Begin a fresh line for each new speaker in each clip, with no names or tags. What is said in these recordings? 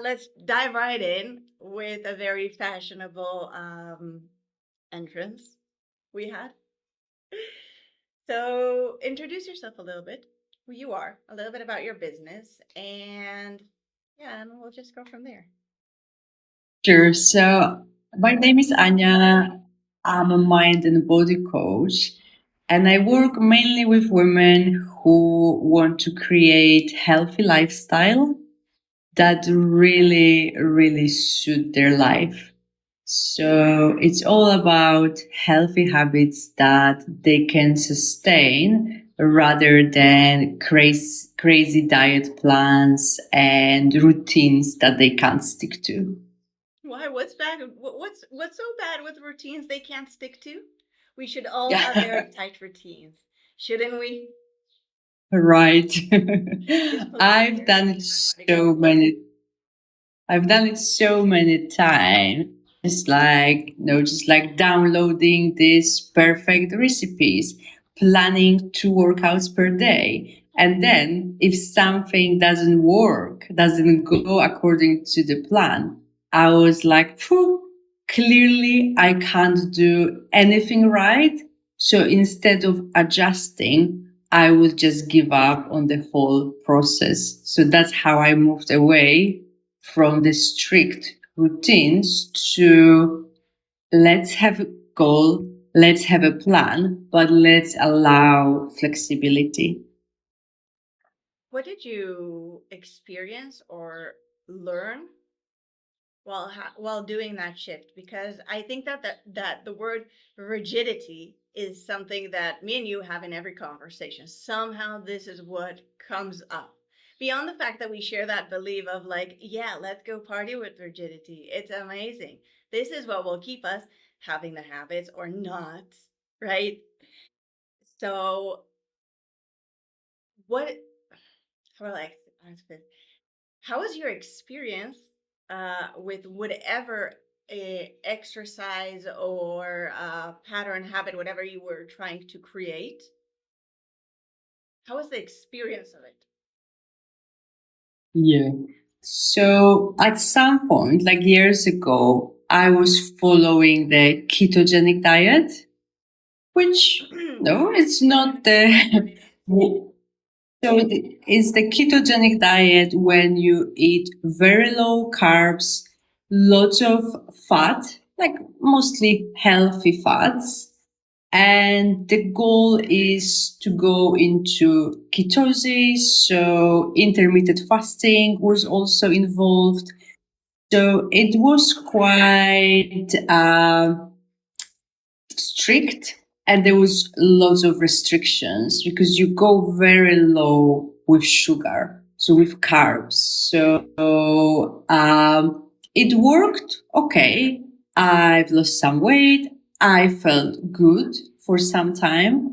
let's dive right in with a very fashionable entrance we had. So, introduce yourself a little bit, who you are, a little bit about your business, and yeah, and we'll just go from there.
Sure. So my name is Ania. I'm a mind and body coach, and I work mainly with women who want to create healthy lifestyle that really, really suit their life. So it's all about healthy habits that they can sustain rather than crazy diet plans and routines that they can't stick to.
Why? What's bad? What's so bad with routines they can't stick to? We should all have
Yeah.
very tight routines, shouldn't we?
Right.
Just put them
I've
there
done
and
it
everybody goes.
so many I've done it so many times. It's like, just like downloading these perfect recipes, planning 2 workouts per day. And then if something doesn't work, doesn't go according to the plan, I was like, phew, clearly I can't do anything right. So instead of adjusting, I would just give up on the whole process. So that's how I moved away from the strict routines to let's have a goal, let's have a plan, but let's allow flexibility.
What did you experience or learn while doing that shift? Because I think that the word rigidity is something that me and you have in every conversation. Somehow this is what comes up. Beyond the fact that we share that belief of like, yeah, let's go party with rigidity. It's amazing. This is what will keep us having the habits or not, right? So what how like how was your experience with whatever exercise or pattern, habit, whatever you were trying to create? How was the experience of it?
Yeah. So at some point, like years ago, I was following the ketogenic diet, which no, it's not the So it's the ketogenic diet when you eat very low carbs, lots of fat, like mostly healthy fats. And the goal is to go into ketosis. So intermittent fasting was also involved. So it was quite strict and there was lots of restrictions because you go very low with sugar, so with carbs. So it worked okay. I've lost some weight. I felt good for some time,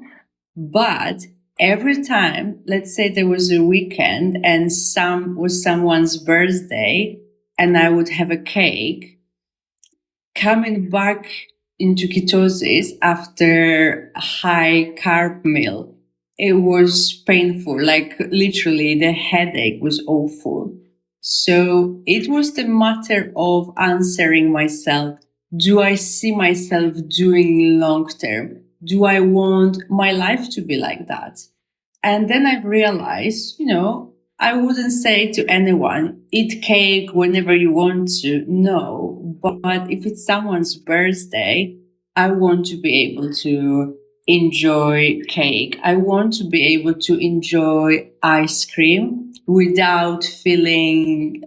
but every time, let's say there was a weekend and some was someone's birthday and I would have a cake, coming back into ketosis after a high carb meal, it was painful. Like literally, the headache was awful. So it was the matter of answering myself, do I see myself doing long term? Do I want my life to be like that? And then I realized, I wouldn't say to anyone, eat cake whenever you want to. No. But if it's someone's birthday, I want to be able to enjoy cake. I want to be able to enjoy ice cream without feeling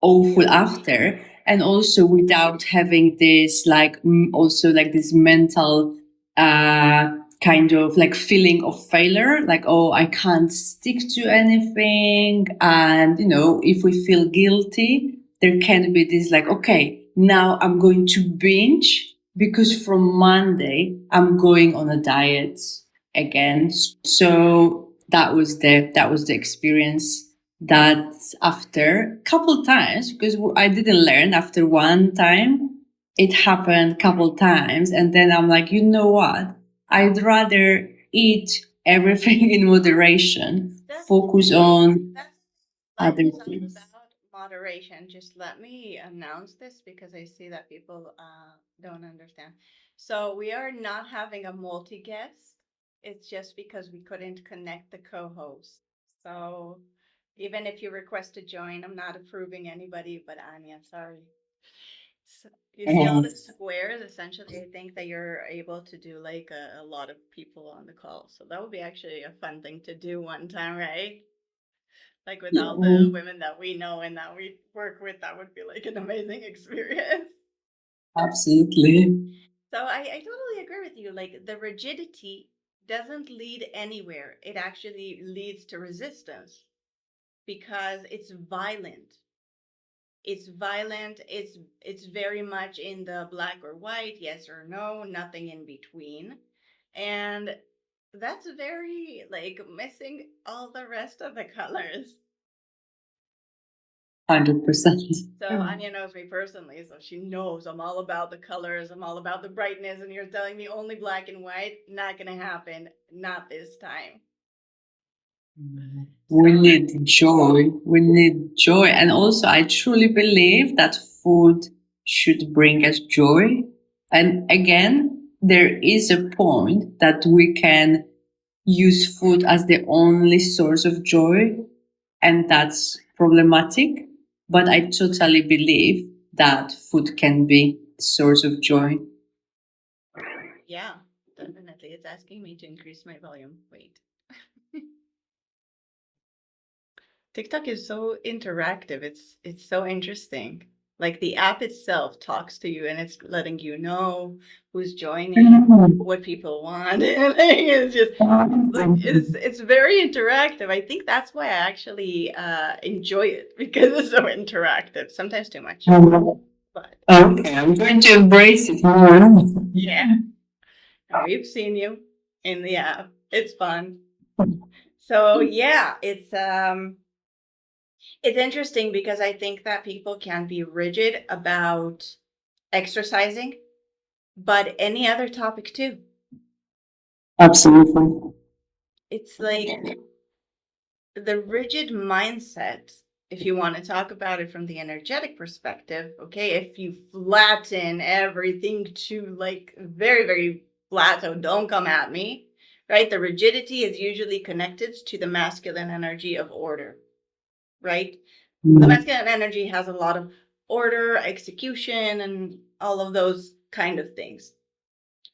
awful after, and also without having this like also like this mental kind of like feeling of failure, like, oh, I can't stick to anything. And if we feel guilty, there can be this like, okay, now I'm going to binge because from Monday I'm going on a diet again. So that was the experience. That after a couple times, because I didn't learn after one time, it happened couple times, and then I'm like, you know what, I'd rather eat everything in moderation,
That's the
focus
thing.
on
That's life
other
is all
things.
about moderation, just let me announce this because I see that people don't understand. So we are not having a multi guest. It's just because we couldn't connect the co-host. So even if you request to join, I'm not approving anybody but Anya. Sorry. So you see all the squares. Essentially, I think that you're able to do like a lot of people on the call. So that would be actually a fun thing to do one time, right? Like with all the
Yeah,
women that we know and that we work with, that would be like an amazing experience.
absolutely.
So I totally agree with you. Like the rigidity doesn't lead anywhere. It actually leads to resistance because it's violent. It's violent. It's very much in the black or white, yes or no, nothing in between. And that's very like missing all the rest of the colors.
100%.
So Anya knows me personally, so she knows I'm all about the colors, I'm all about the brightness, and you're telling me only black and white? Not gonna happen. Not this time.
We
So
need joy. We need joy. And also, I truly believe that food should bring us joy. And again, there is a point that we can use food as the only source of joy, and that's problematic. But I totally believe that food can be a source of joy.
yeah, definitely. It's asking me to increase my volume. Wait. TikTok is so interactive. It's so interesting. Like the app itself talks to you and it's letting you know who's joining, what people want. It's just like it's very interactive. I think that's why I actually enjoy it because it's so interactive. Sometimes too much, but
Okay, I'm going to embrace it more.
yeah. And we've seen you in the app. It's fun. So yeah, it's interesting because I think that people can be rigid about exercising, but any other topic too.
Absolutely.
It's like the rigid mindset, if you want to talk about it from the energetic perspective, okay, if you flatten everything to like very, very flat, so don't come at me, right? The rigidity is usually connected to the masculine energy of order, right? The masculine energy has a lot of order, execution, and all of those kind of things.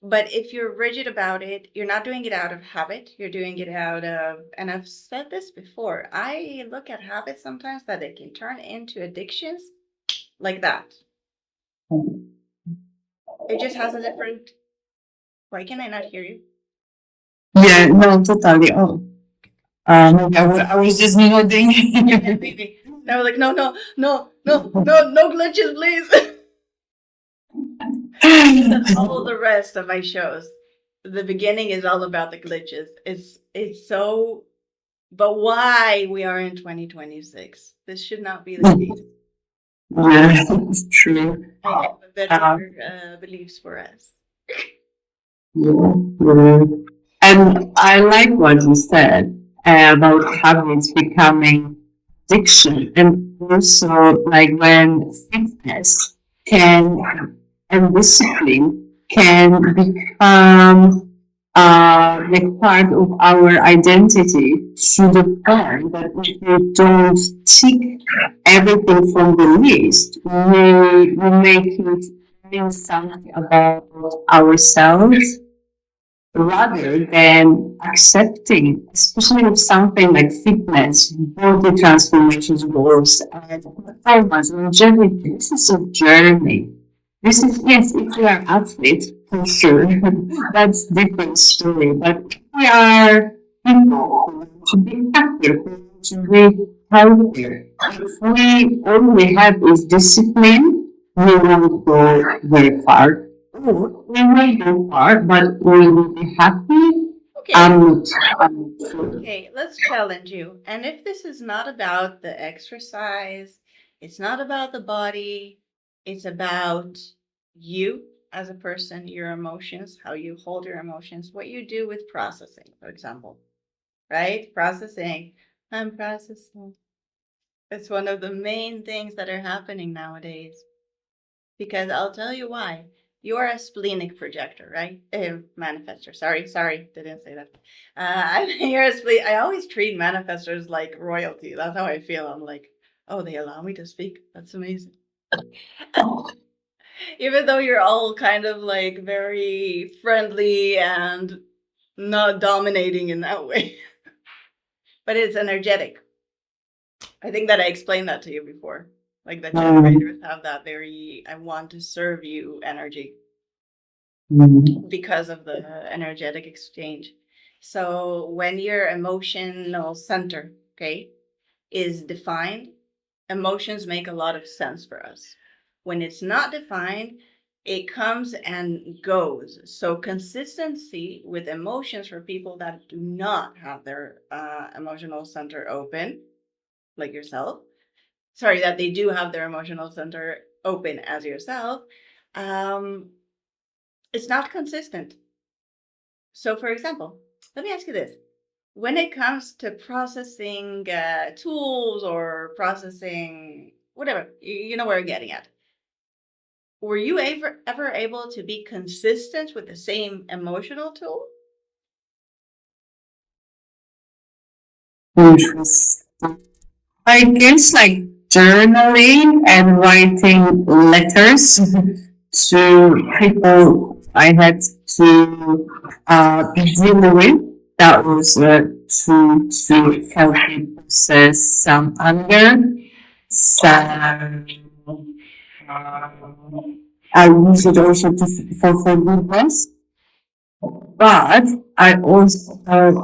But if you're rigid about it, you're not doing it out of habit. You're doing it out of, and I've said this before, I look at habits sometimes that it can turn into addictions like that. It just has a different, why can I not hear you?
Yeah, no, totally. Oh, I was just nodding.
Yeah, maybe. No, like, no, no, no, no, no, no glitches, please. Because all the rest of my shows, the beginning is all about the glitches. It's so, but why we are in 2026? This should not be the case.
Yeah, it's true.
I have a better beliefs for us.
Yeah, yeah. And I like what you said about habits becoming addiction, and also like when fitness can and discipline can become like part of our identity to the point that if we don't tick everything from the list, we make it mean something about ourselves rather than accepting, especially with something like fitness, body transformations goals, and performance, longevity. This is a journey. This is, yes, if we are athletes, for sure, that's different story. But if we are people who want to be happier, who want to be healthier, if we all we have is discipline, we won't go very far. We may go far, but will we be happy?
Okay,
I'm not sure.
okay, let's challenge you. And if this is not about the exercise, it's not about the body, it's about you as a person, your emotions, how you hold your emotions, what you do with processing, for example, right? Processing. I'm processing. It's one of the main things that are happening nowadays. Because I'll tell you why. You are a splenic projector, right? Manifester. Sorry, didn't say that. You're a spleen. I always treat manifestors like royalty. That's how I feel. I'm like, oh, they allow me to speak. That's amazing. Even though you're all kind of like very friendly and not dominating in that way, but it's energetic. I think that I explained that to you before. Like the generators have that very I want to serve you energy because of the energetic exchange. So when your emotional center, okay, is defined, emotions make a lot of sense for us. When it's not defined, it comes and goes. So consistency with emotions for people that do not have their emotional center open, like yourself, sorry, that they do have their emotional center open as yourself, um, it's not consistent. So, for example, let me ask you this. When it comes to processing tools or processing whatever, you know where I'm getting at. Were you ever able to be consistent with the same emotional tool?
Interesting. I guess like journaling and writing letters to people I had to be dealing with. That was to help me process some anger. So I use it also for forgiveness. But I also,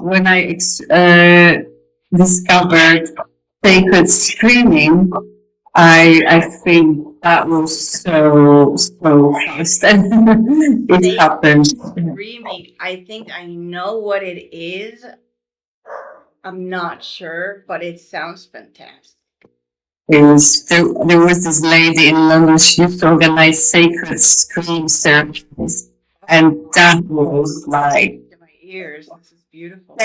when I discovered sacred screaming, I think that was so fast and it
They
happened.
remake. I think I know what it is. I'm not sure, but it sounds fantastic.
There was this lady in London. She used to organize sacred scream ceremonies, and that was like
To my ears, this is beautiful.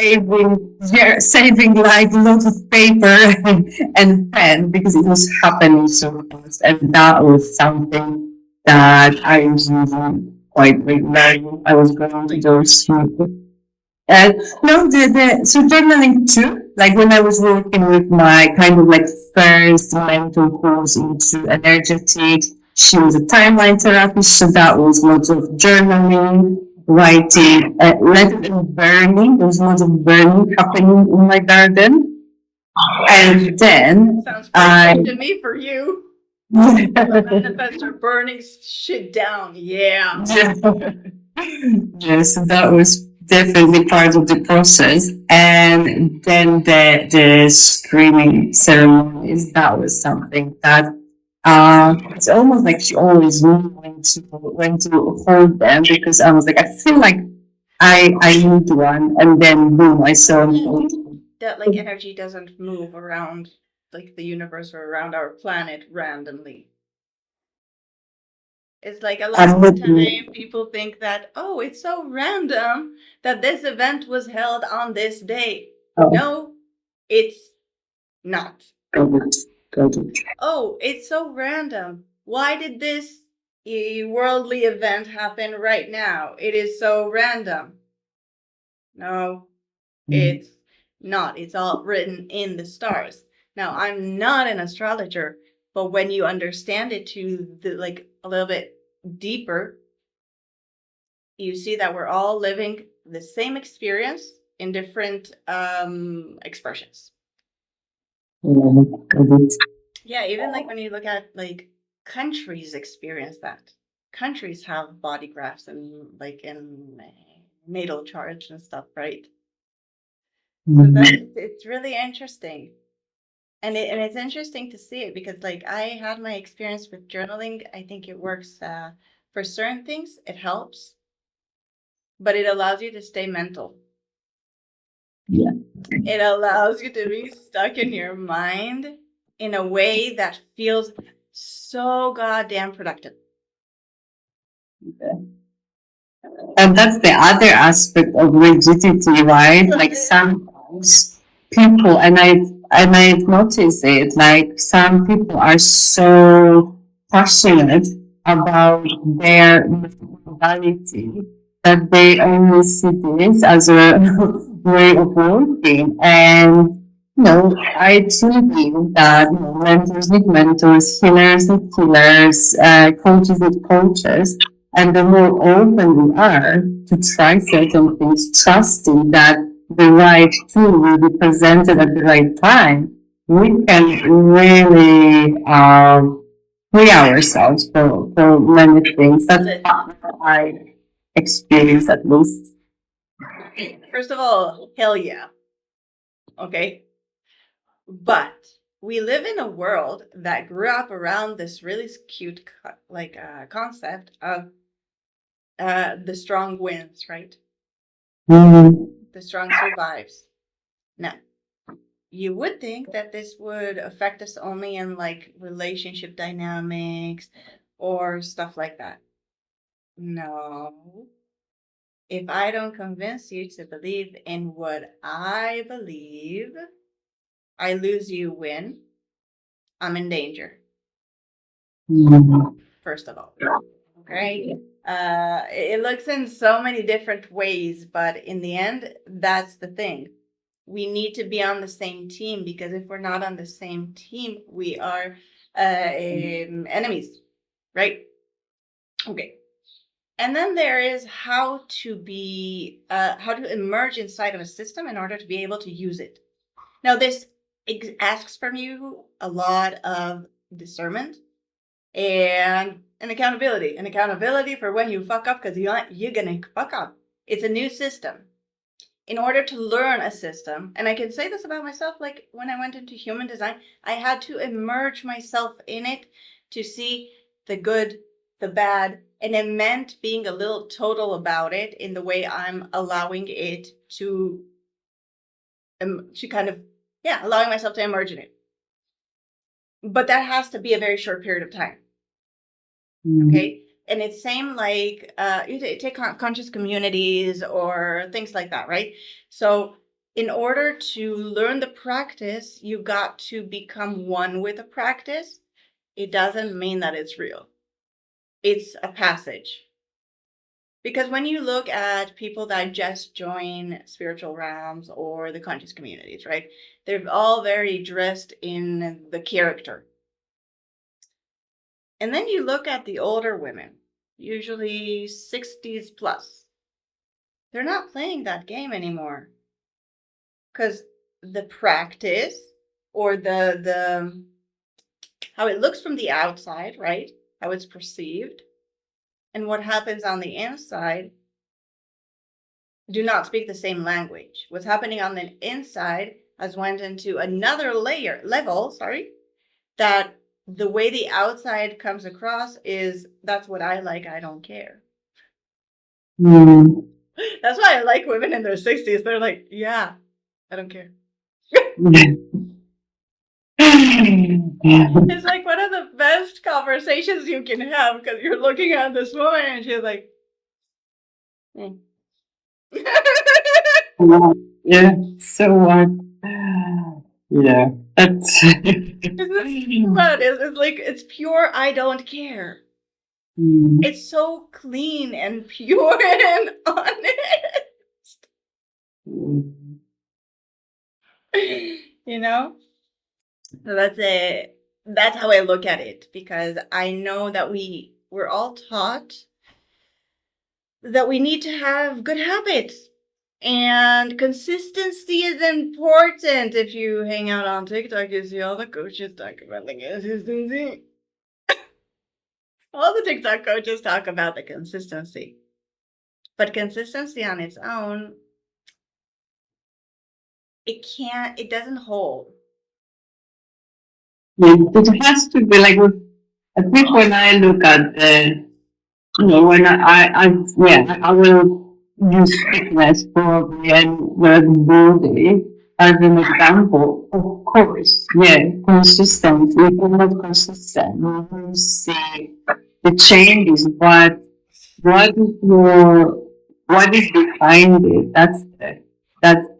saving like lots of paper and pen because it was happening so fast, and that was something that I was using quite regularly. I was going to
Like
those.
journaling.
No, so journaling too. Like when I was working with my kind of like first mentor course into energetic, she was a timeline therapist, so that was lots of journaling, writing, rather than burning. There was lots of burning happening in my garden, and then
Sounds
I.
perfect to me for you. The manifestor burning shit down. Yeah.
Yes, that was definitely part of the process. And then the screaming ceremonies, that was something that it's almost like she always knew when to hold them because I was like, I feel like I need one, and then boom, I saw it.
That like energy doesn't move around like the universe or around our planet randomly. It's like a lot
I'm
of the
with
time
you.
people think that, oh, it's so random that this event was held on this day.
Oh,
No, it's not.
got it, got it.
Oh, it's so random. Why did this worldly event happen right now? It is so random. No, it's not. It's all written in the stars. Now, I'm not an astrologer, but when you understand it to the like a little bit deeper, you see that we're all living the same experience in different expressions.
Got it.
Yeah, even like when you look at like countries experience that. Countries have body graphs and like in natal charts and stuff, right? So that it's really interesting. And it's interesting to see it because like I had my experience with journaling. I think it works for certain things, it helps, but it allows you to stay mental.
Yeah.
It allows you to be stuck in your mind in a way that feels so goddamn productive.
And that's the other aspect of rigidity, right? Like sometimes people, and and I've noticed it, like some people are so passionate about their modality that they only see this as a way of working. And I truly believe that mentors need mentors, healers need healers, coaches need coaches. And the more open we are to try certain things, trusting that the right tool will be presented at the right time, we can really free ourselves for many things. That's how I experience at least.
First of all, hell yeah. Okay. But we live in a world that grew up around this really cute concept of the strong wins, right?
Mm.
The strong survives. Now, you would think that this would affect us only in like relationship dynamics or stuff like that. No. If I don't convince you to believe in what I believe, I lose, you win, I'm in danger,
Mm.
first of all. Okay. It looks in so many different ways, but in the end, that's the thing. We need to be on the same team, because if we're not on the same team, we are enemies, right? Okay. And then there is how to emerge inside of a system in order to be able to use it. Now, this asks from you a lot of discernment and an accountability. An accountability for when you fuck up, because you're gonna fuck up. It's a new system. In order to learn a system, and I can say this about myself, like when I went into human design, I had to immerse myself in it to see the good, the bad, and it meant being a little total about it in the way I'm allowing it to kind of, yeah, allowing myself to emerge in it. But that has to be a very short period of time. Okay. And it's same like you take conscious communities or things like that, right? So in order to learn the practice, you got to become one with the practice. It doesn't mean that it's real. It's a passage. Because when you look at people that just join spiritual realms or the conscious communities, right? They're all very dressed in the character. And then you look at the older women, usually 60s plus. They're not playing that game anymore, because the practice or the how it looks from the outside, right? How it's perceived and what happens on the inside do not speak the same language. What's happening on the inside has went into another level, sorry, that the way the outside comes across is that's what I like, I don't care.
Mm.
That's why I like women in their 60s. They're like, yeah, I don't care. It's like one of the best conversations you can have, because you're looking at this woman and she's like, hmm.
Yeah, so what? Yeah, that's.
But it's like, it's pure, I don't care.
Mm.
It's so clean and pure and honest. You know? So that's it. That's how I look at it, because I know that we're all taught that we need to have good habits. And consistency is important. If you hang out on TikTok, you see all the coaches talk about the consistency. All the TikTok coaches talk about the consistency. But consistency on its own, it doesn't hold.
Yeah, it has to be like, at least when I look at the, when yeah, I will use fitness probably and the body as an example. Of course, yeah, consistency. If you're not consistent, you will see the changes, but what is your, what is behind it? That's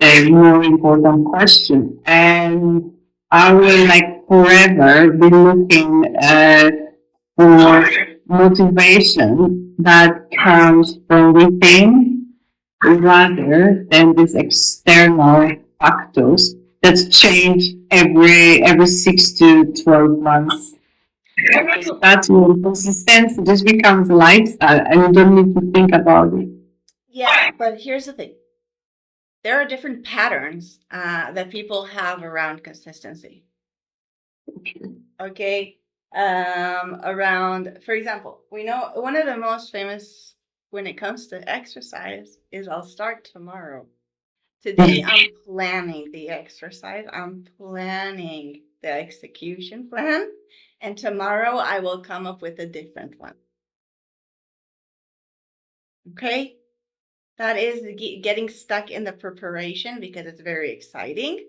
the more important question. And I will like forever be looking for motivation that comes from within rather than these external factors that change every 6 to 12 months.
Well,
That's when consistency just becomes a lifestyle and you don't need to think about it.
yeah, but here's the thing. There are different patterns that people have around consistency. Okay. Around, for example, we know one of the most famous when it comes to exercise is I'll start tomorrow. Today I'm planning the exercise, I'm planning the execution plan, and tomorrow I will come up with a different one. Okay? That is getting stuck in the preparation because it's very exciting.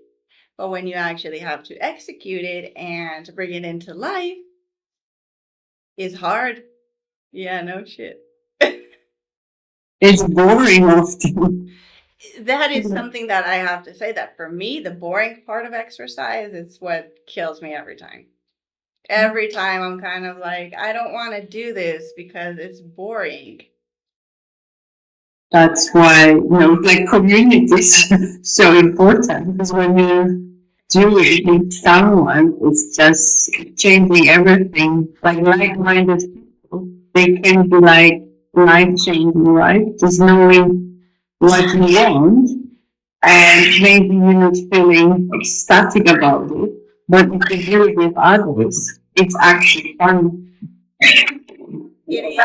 But when you actually have to execute it and bring it into life, it's hard. Yeah, no shit.
It's boring often.
That is something that I have to say that for me, the boring part of exercise is what kills me every time. Every time I'm kind of like, I don't want to do this because it's boring.
That's why, like community is so important because when you do it with someone, it's just changing everything. Like like-minded people, they can be like life-changing, right? Just knowing what you want and maybe you're not feeling ecstatic about it, but if you do it with others, it's actually fun.
It is.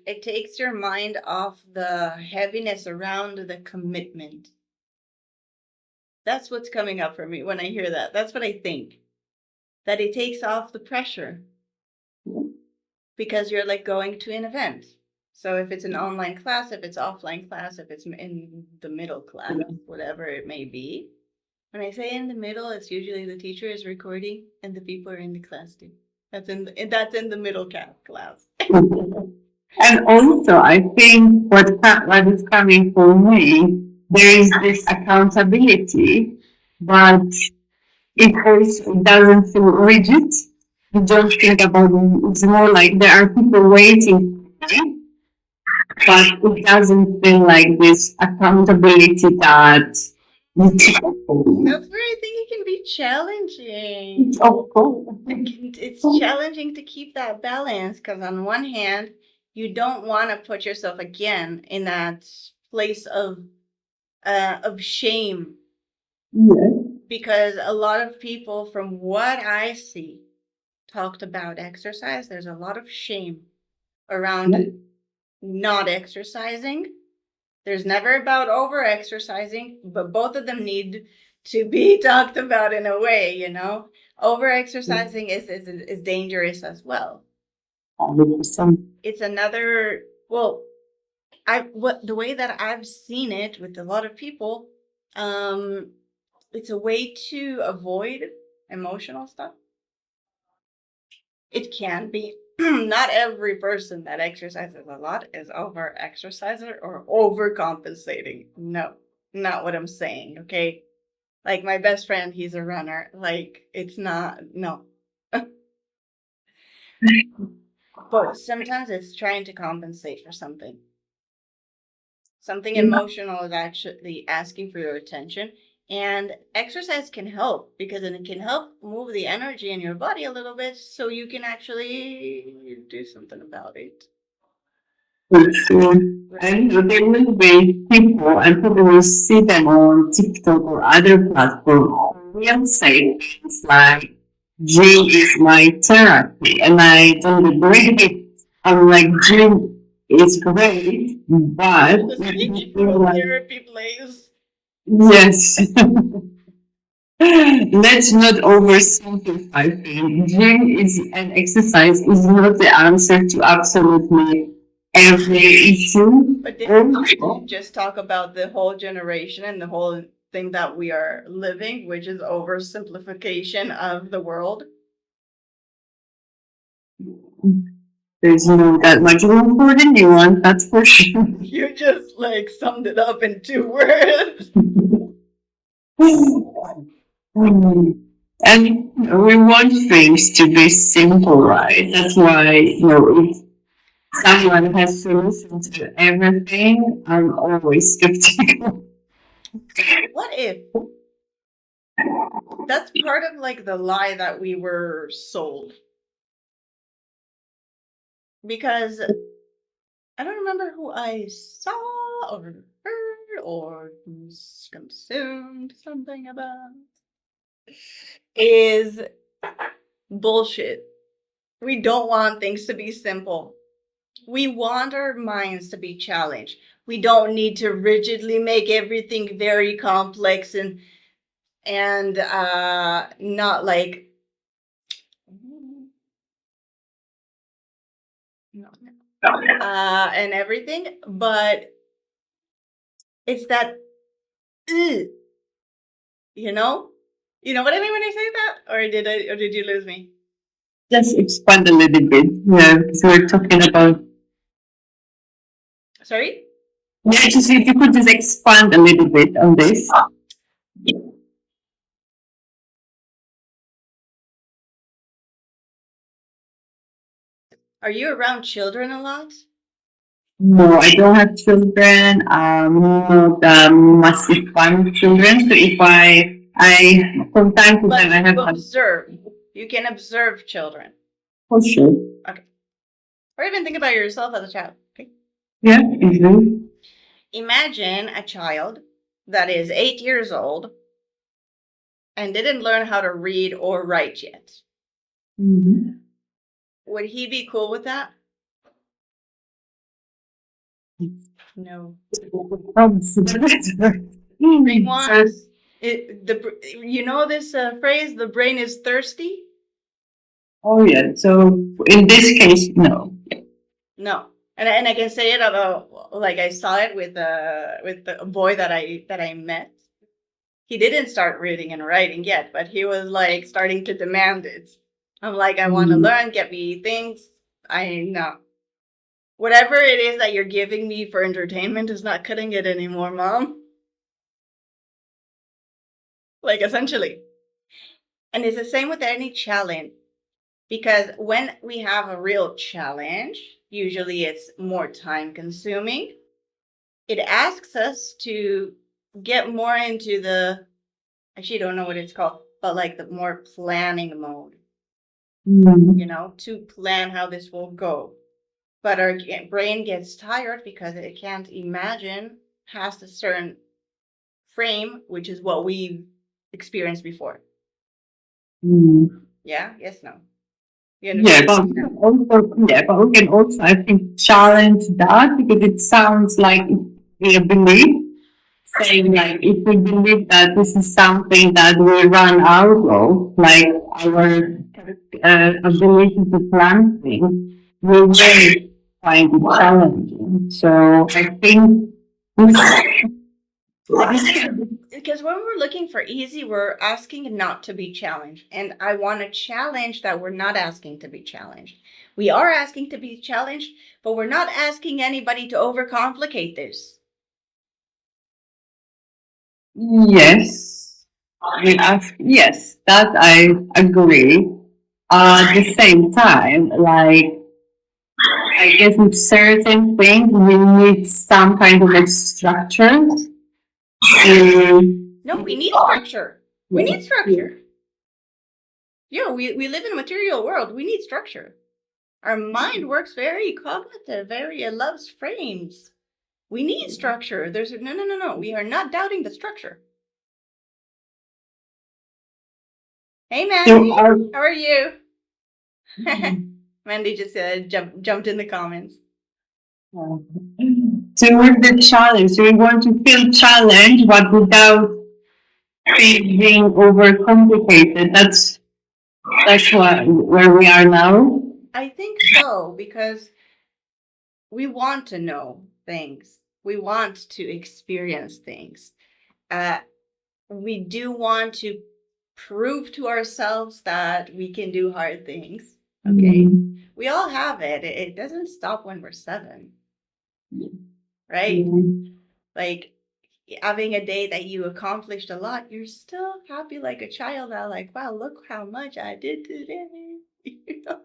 It takes your mind off the heaviness around the commitment. That's what's coming up for me when I hear that. That's what I think. That it takes off the pressure because you're like going to an event. So if it's an online class, if it's offline class, if it's in the middle class, whatever it may be. When I say in the middle, it's usually the teacher is recording and the people are in the class too. That's in the middle class.
And also, I think what is coming for me, there is this accountability, but it also doesn't feel rigid. You don't think about it. It's more like there are people waiting for me, but it doesn't feel like this accountability that you take on.
That's where I think it can be challenging.
Of course.
It's challenging to keep that balance because on one hand, you don't want to put yourself again in that place of shame
Yeah.
because a lot of people, from what I see, talked about exercise. There's a lot of shame around not exercising. There's never about over exercising, but both of them need to be talked about in a way, you know. Over exercising is dangerous as well.
100%.
It's another well, the way that I've seen it with a lot of people, um, it's a way to avoid emotional stuff. It can be. Not every person that exercises a lot is over exerciser or overcompensating. No, not what I'm saying, okay? Like my best friend, he's a runner. Like it's not no. But sometimes it's trying to compensate for something. Something emotional is actually asking for your attention. And exercise can help because it can help move the energy in your body a little bit so you can actually do something about it.
For sure. And there will be people, and people will see them on TikTok or other platforms who will say things like, gym is my therapy. And I don't agree with it. I'm like, gym is great, but
The
if you
speaking
feel
from
like,
therapy place.
yes, let's not oversimplify things. Gym is an exercise is not the answer to absolutely every issue.
But didn't you just talk about the whole generation and the whole thing that we are living, which is oversimplification of the world?
There's no that much room for the new one, that's for sure.
You just like summed it up in 2 words.
Mm. And we want things to be simple, right? That's why, if someone has solutions to everything, I'm always skeptical.
What if that's part of like the lie that we were sold? Because I don't remember who I saw or heard or who's consumed something about is bullshit. We don't want things to be simple. We want our minds to be challenged. We don't need to rigidly make everything very complex and not like and everything, but it's that "ugh," you know? You know what I mean when I say that? Or did you lose me?
Just expand a little bit. Yeah, because we're talking about.
Sorry?
Yeah, just if you could just expand a little bit on this.
Are you around children a lot?
No, I don't have children. Not massive fan of children. So if I from time to
But
time, I have
you
had
observe. You can observe children.
for sure.
Okay. Or even think about yourself as a child. Okay.
Yeah. Mm-hmm.
Imagine a child that is 8 years old and didn't learn how to read or write yet.
Mm-hmm.
Would he be cool with that? No. Brain wants it, you know this phrase, the brain is thirsty?
Oh yeah. So in this case, no.
No. And I can say it about like I saw it with the boy that I met. He didn't start reading and writing yet, but he was like starting to demand it. I'm like, I want to
Mm.
learn, get me things. I know. Whatever it is that you're giving me for entertainment is not cutting it anymore, mom. Like essentially. And it's the same with any challenge. Because when we have a real challenge, usually it's more time consuming. It asks us to get more into the, actually don't know what it's called, but like the more planning mode,
Mm.
to plan how this will go. But our brain gets tired because it can't imagine past a certain frame, which is what we've experienced before.
Mm.
Yeah, yes, no. You
Yeah,
understand?
but we can also, yeah, but we can also, I think, challenge that because it sounds like we believe, saying like if we believe that this is something that we run out of, like our ability to plan things, we will find it challenging. So I think this,
Like I said, because when we're looking for easy, we're asking not to be challenged. And I want a challenge that we're not asking to be challenged. We are asking to be challenged, but we're not asking anybody to overcomplicate this.
yes, yes, that I agree. At the same time, like I guess with certain things, we need some kind of like structure to.
No, we need structure. We need
Yeah.
structure. Yeah, we live in a material world. We need structure. Our mind works very cognitive, very it loves frames. We need structure. There's no. We are not doubting the structure. Hey
So
Mandy,
our,
how are you? Mandy just jumped in the comments.
so with the challenge, so we want to feel challenged, but without being overcomplicated. That's what where we are now.
I think so because we want to know things. We want to experience things. Uh, we do want to prove to ourselves that we can do hard things. Okay.
Mm.
We all have it. It doesn't stop when we're 7, right?
Mm.
Like having a day that you accomplished a lot, you're still happy like a child. That like, wow, look how much I did today. You know?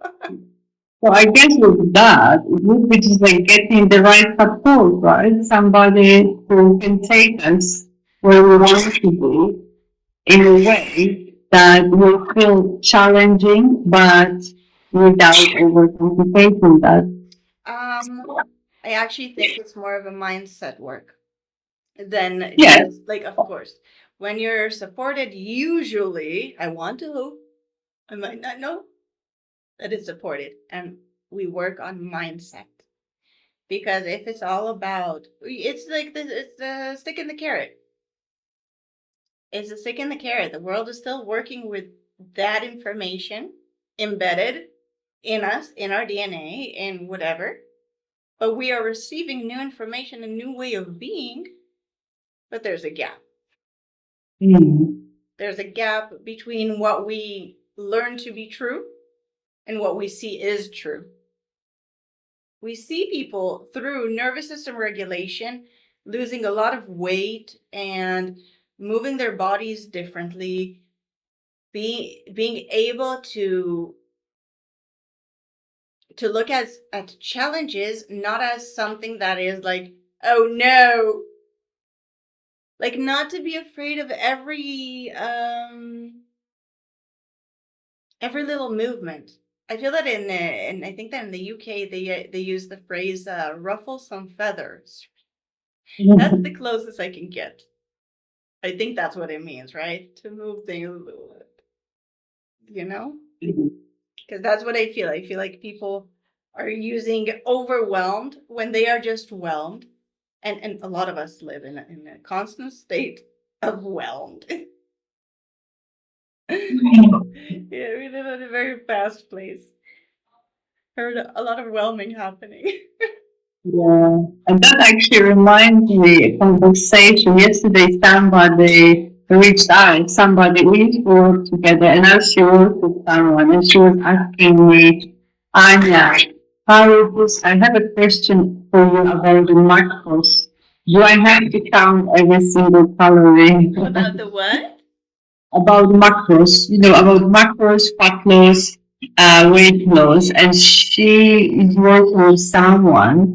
So I guess with that, it would be just like getting the right support, right? Somebody who can take us where we want to be in a way that will feel challenging, but without overcomplicating that.
Um, I actually think it's more of a mindset work than
Yeah.
just like, of course, when you're supported, usually, I want to hope, I might not know that it's supported, and we work on mindset. Because if it's all about, it's like this, it's the stick in the carrot. It's the stick in the carrot. The world is still working with that information embedded in us, in our DNA, in whatever. But we are receiving new information, a new way of being, but there's a gap.
Mm.
There's a gap between what we learn to be true and what we see is true. We see people through nervous system regulation losing a lot of weight and moving their bodies differently, being able to look at challenges not as something that is like, oh no, like not to be afraid of every little movement. I feel that and I think that in the UK they use the phrase ruffle some feathers. That's the closest I can get. I think that's what it means, right? To move things a little bit, you know? Because that's what I feel. I feel like people are using overwhelmed when they are just whelmed. And a lot of us live in a constant state of whelmed. Yeah, we live in a very fast place. Heard a lot of whelming happening.
Yeah, and that actually reminds me a conversation yesterday. Somebody reached out, somebody we used to work together, and I she worked with someone, and she was asking me, Anya, how is this? I have a question for you about the macros. Do I have to count every single calorie?
About the what?
About macros, about macros, fat loss, weight loss, and she is working with someone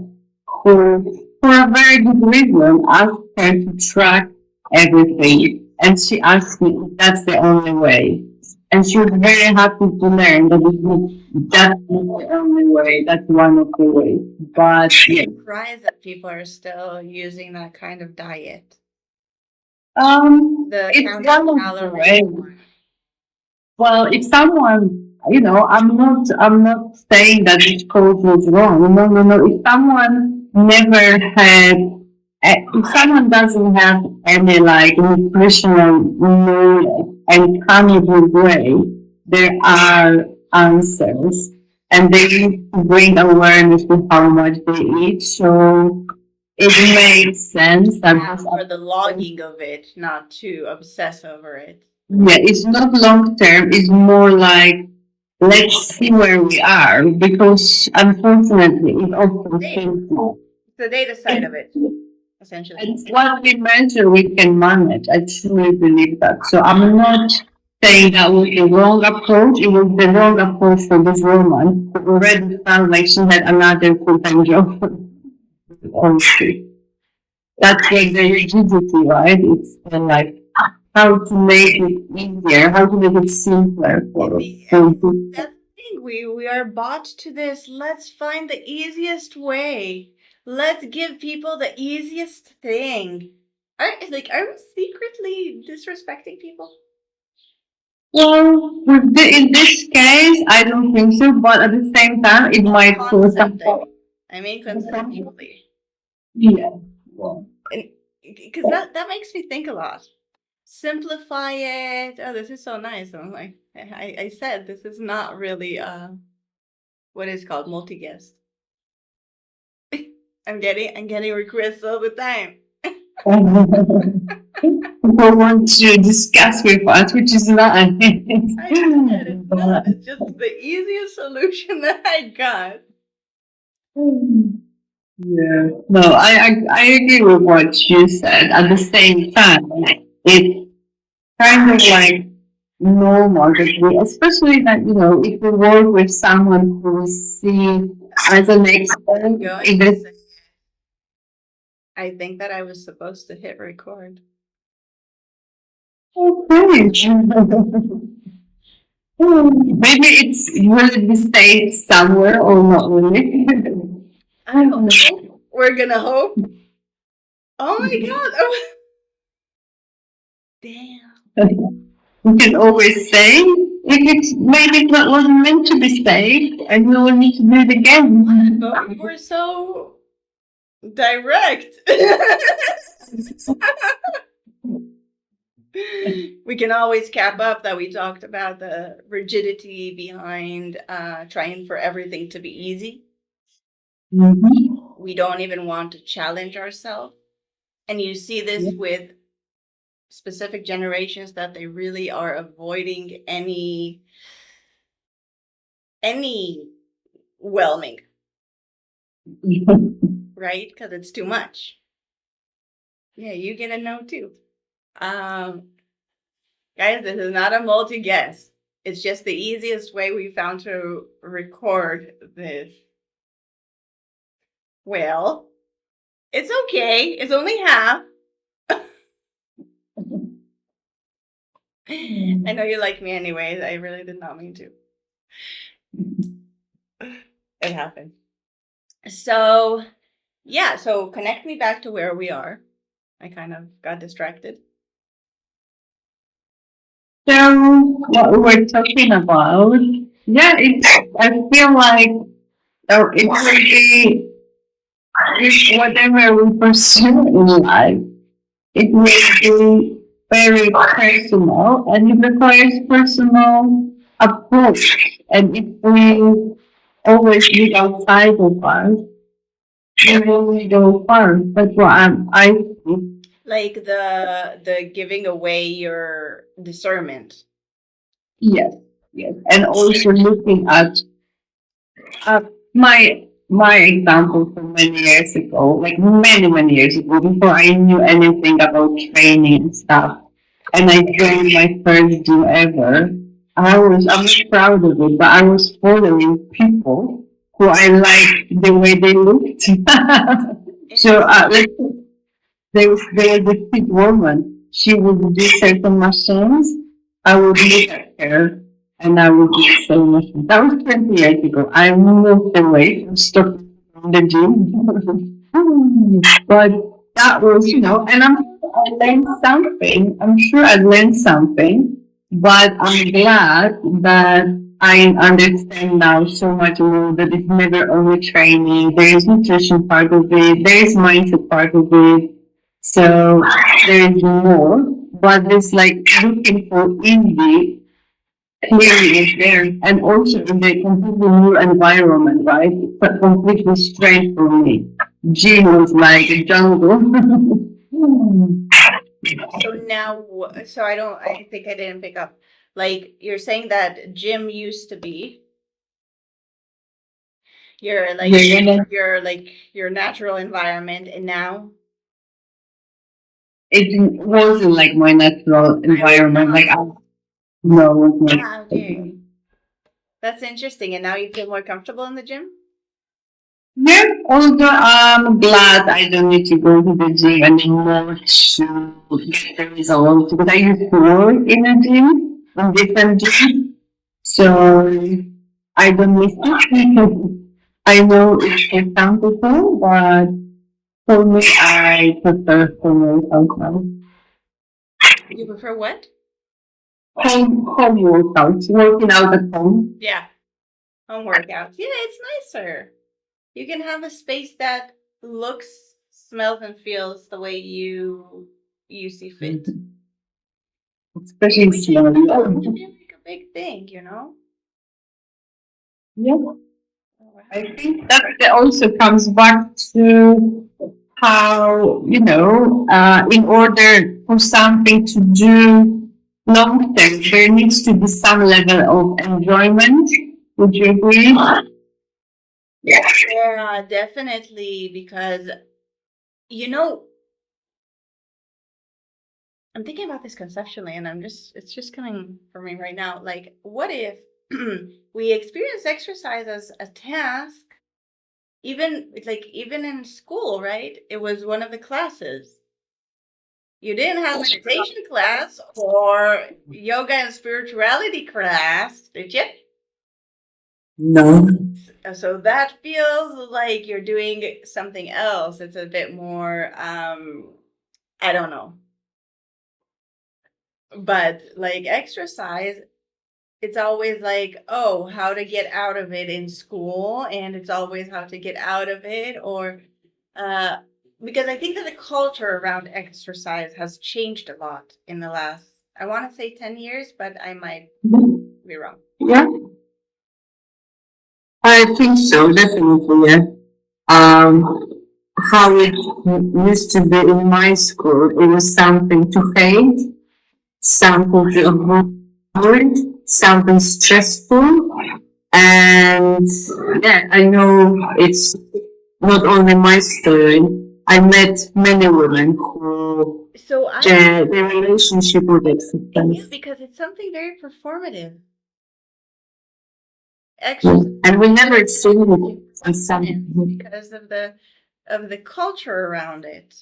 who, for a very good reason, asked her to track everything. And she asked me if that's the only way. And she was very happy to learn that that's not the only way, that's one of the ways. But yeah.
Surprised that people are still using that kind of diet. The
It's
counting
one of the
calories
ways.
one.
Well, if someone, I'm not saying that this code was wrong. No, no, no. If someone never had, if someone doesn't have any like nutritional knowledge and carnivore way, there are answers, and they need to bring awareness to how much they eat. So it makes sense that this
For the logging of it, not to obsess over it.
yeah, it's not long term. It's more like let's see where we are because unfortunately it often feels like
The data side of it, essentially.
it's what we measure we can manage. I truly believe that. So I'm not saying that was the wrong approach. It was the wrong approach for this woman who already felt like she had another full time job. Honestly. That's like the rigidity, right? It's like how to make it easier, how to make it simpler for people.
That's the thing. We are bought to this. Let's find the easiest way. Let's give people the easiest thing. Are we secretly disrespecting people?
Well, in this case, I don't think so, but at the same time, it might cause some.
I mean conceptually.
Yeah.
And because that makes me think a lot. Simplify it. Oh, this is so nice. I'm like, I said this is not really what is called multi guest. I'm getting requests all the time.
People want to discuss with us, which is not.
I said it's not. It's just the easiest solution that I got.
Yeah. No, I agree with what you said. At the same time, it's kind of like normal that we, especially that, if we work with someone who we see as an expert,
Going
if
to
it's
say, I think that I was supposed to hit record.
okay. Maybe it's will be stay somewhere or not really.
I don't know. We're gonna hope. Oh my god. Oh, damn.
We can always say if it's maybe it wasn't meant to be saved and we will need to do it
What? But we
again.
were so direct. We can always cap up that we talked about the rigidity behind trying for everything to be easy.
Mhm.
We don't even want to challenge ourselves. And you see this with specific generations that they really are avoiding any whelming, right? Because it's too much. Yeah, you get a no too. Um, guys, this is not a multi guess. It's just the easiest way we found to record this. Well, it's okay. It's only half. I know you like me anyways. I really did not mean to. It happened. So, yeah, so connect me back to where we are. I kind of got distracted.
So what we were talking about, yeah, I feel like it will be with whatever we pursue in life. It will be very personal and it requires personal approach. And if we always look outside of us, we will go far. That's what I think.
Like the giving away your discernment.
Yes, yes. And also looking at Uh, my example from many years ago, like many years ago, before I knew anything about training and stuff, and I joined my first gym ever. I'm not proud of it, but I was following people who I liked the way they looked. So like there was a fit woman. She would do certain machines. I would look at her and I would do the same machine. That was 20 years ago. I moved away from stopped the gym. But that was, and I learned something. I'm sure I learned something. But I'm glad that I understand now so much more that it's never only training. There is nutrition part of it. There is mindset part of it. So there is more, but it's like looking for indie clearly is there, and also in the completely new environment, right? It's a completely strange for me. Gym was like a jungle.
So now, so I don't. I think I didn't pick up. Like you're saying that gym used to be your like
Yeah,
your natural environment, and now
it wasn't like my natural
I was
environment.
not.
Like I no, it was not.
Ah, okay, that's interesting. And now you feel more comfortable in the gym.
Yeah, although I'm glad I don't need to go to the gym anymore to get the results because I used to work in a gym, in different gym, so I don't miss it. I know it's for some people, but for me, I prefer home workouts now.
You prefer what?
Home workouts, working out at home.
Yeah, home workouts. Yeah, it's nicer. You can have a space that looks, smells, and feels the way you see fit.
Especially
Which is not
slowly.
to be like a big thing, you know?
Yeah,
Oh,
I
wow.
think that also comes back to how, in order for something to do long term, there needs to be some level of enjoyment. Would you agree?
Yeah, definitely. Because, you know, I'm thinking about this conceptually and it's just coming for me right now. Like, what if we experience exercise as a task, even in school, right? It was one of the classes. You didn't have meditation class or yoga and spirituality class, did you?
No.
So that feels like you're doing something else. It's a bit more, I don't know. But like exercise, it's always like, oh, how to get out of it in school, and it's always how to get out of it, or uh, because I think that the culture around exercise has changed a lot in the last, I want to say 10 years, but I might be wrong.
Yeah, I think so, definitely. Yeah. Um, how it used to be in my school, it was something to hate, something to avoid, something stressful. And yeah, I know it's not only my story. I met many women who
So I,
the relationship with
yeah,
exercise.
because it's something very performative. Exercise
And we never seen
is
it on
performance
some.
because of the culture around it,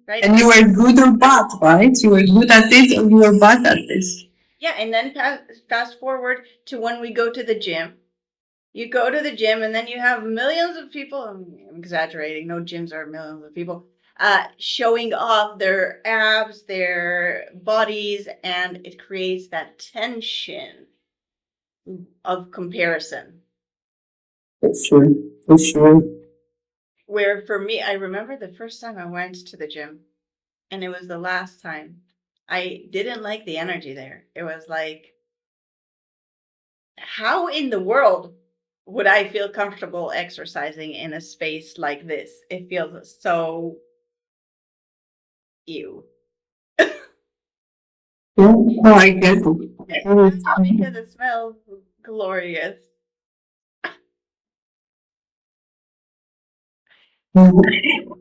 right?
And you were good or bad, right? You were good at it or you were bad at this.
Yeah, and then fast forward to when we go to the gym. You go to the gym, and then you have millions of people. I'm exaggerating. No gyms are millions of people showing off their abs, their bodies, and it creates that tension of comparison.
For sure, for sure.
Where for me, I remember the first time I went to the gym, and it was the last time. I didn't like the energy there. It was like, how in the world would I feel comfortable exercising in a space like this? It feels so ew.
Yeah, no, I get it.
Because it smells glorious.